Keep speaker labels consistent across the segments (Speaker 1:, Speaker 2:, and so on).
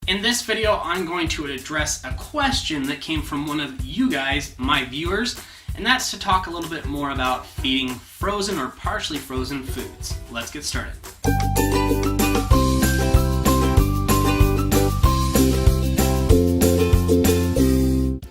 Speaker 1: In this video, I'm going to address a question that came from one of you guys, my viewers, and that's to talk a little bit more about feeding frozen or partially frozen foods. Let's get started.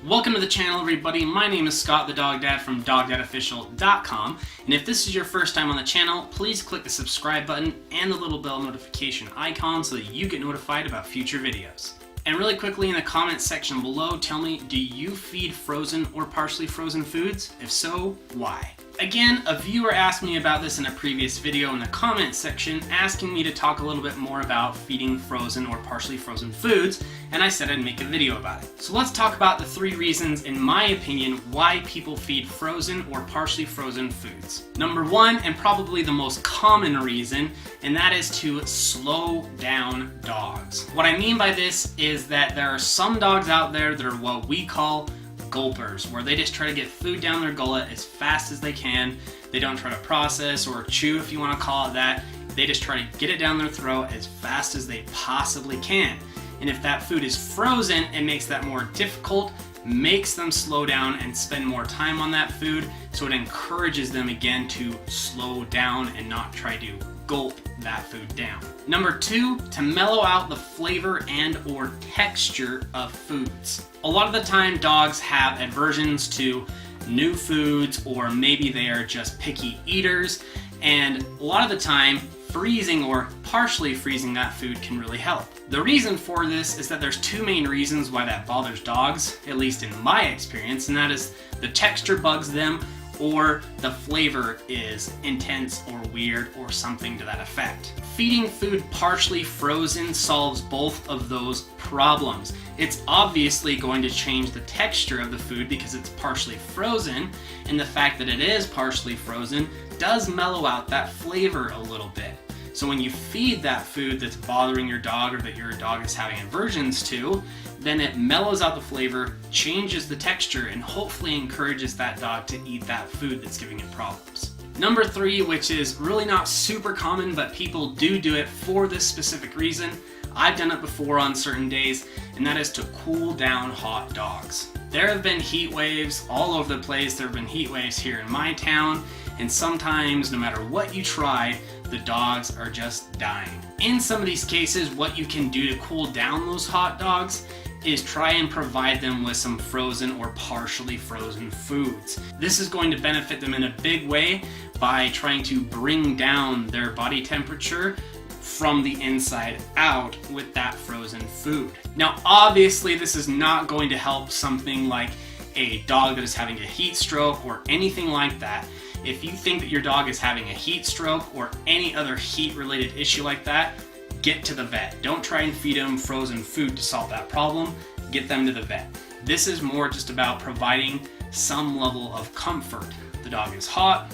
Speaker 1: Welcome to the channel, everybody. My name is Scott, the Dog Dad from DogDadOfficial.com, and if this is your first time on the channel, please click the subscribe button and the little bell notification icon so that you get notified about future videos. And really quickly in the comments section below, tell me, do you feed frozen or partially frozen foods? If so, why? Again, a viewer asked me about this in a previous video in the comments section, asking me to talk a little bit more about feeding frozen or partially frozen foods, and I said I'd make a video about it. So let's talk about the 3 reasons, in my opinion, why people feed frozen or partially frozen foods. Number 1, and probably the most common reason, and that is to slow down dogs. What I mean by this is that there are some dogs out there that are what we call gulpers, where they just try to get food down their gullet as fast as they can. They don't try to process or chew, if you want to call it that. They just try to get it down their throat as fast as they possibly can. And if that food is frozen, it makes that more difficult, makes them slow down and spend more time on that food, so it encourages them again to slow down and not try to gulp that food down. Number 2, to mellow out the flavor and or texture of foods. A lot of the time dogs have aversions to new foods, or maybe they are just picky eaters, and a lot of the time freezing or partially freezing that food can really help. The reason for this is that there's 2 main reasons why that bothers dogs, at least in my experience, and that is the texture bugs them, or the flavor is intense or weird or something to that effect. Feeding food partially frozen solves both of those problems. It's obviously going to change the texture of the food because it's partially frozen, and the fact that it is partially frozen does mellow out that flavor a little bit. So when you feed that food that's bothering your dog or that your dog is having aversions to, then it mellows out the flavor, changes the texture, and hopefully encourages that dog to eat that food that's giving it problems. Number 3, which is really not super common, but people do it for this specific reason. I've done it before on certain days, and that is to cool down hot dogs. There have been heat waves all over the place. There have been heat waves here in my town, and sometimes, no matter what you try, the dogs are just dying. In some of these cases, what you can do to cool down those hot dogs is try and provide them with some frozen or partially frozen foods. This is going to benefit them in a big way by trying to bring down their body temperature from the inside out with that frozen food. Now, obviously, this is not going to help something like a dog that is having a heat stroke or anything like that. If you think that your dog is having a heat stroke or any other heat-related issue like that, get to the vet. Don't try and feed them frozen food to solve that problem. Get them to the vet. This is more just about providing some level of comfort. The dog is hot.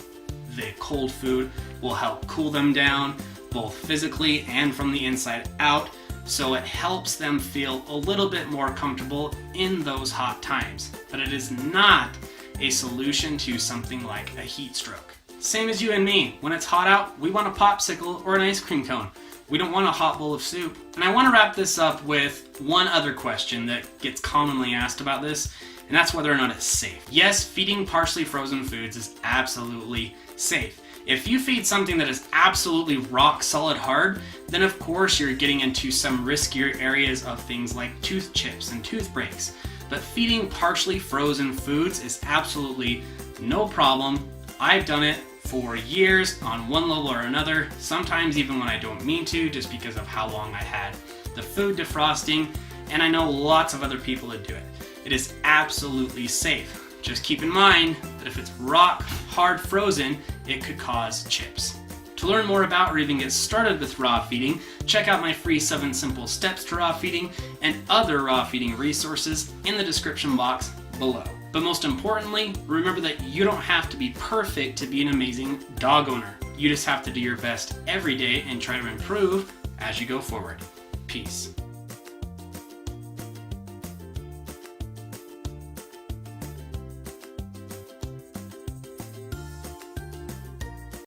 Speaker 1: The cold food will help cool them down, both physically and from the inside out, so it helps them feel a little bit more comfortable in those hot times. But it is not a solution to something like a heat stroke. Same as you and me. When it's hot out, we want a popsicle or an ice cream cone. We don't want a hot bowl of soup. And I want to wrap this up with one other question that gets commonly asked about this, and that's whether or not it's safe. Yes, feeding partially frozen foods is absolutely safe. If you feed something that is absolutely rock solid hard, then of course you're getting into some riskier areas of things like tooth chips and tooth breaks. But feeding partially frozen foods is absolutely no problem. I've done it for years on one level or another, sometimes even when I don't mean to, just because of how long I had the food defrosting, and I know lots of other people that do it. It is absolutely safe. Just keep in mind that if it's rock hard frozen, it could cause chips. To learn more about or even get started with raw feeding, check out my free 7 simple steps to raw feeding and other raw feeding resources in the description box below. But most importantly, remember that you don't have to be perfect to be an amazing dog owner. You just have to do your best every day and try to improve as you go forward. Peace.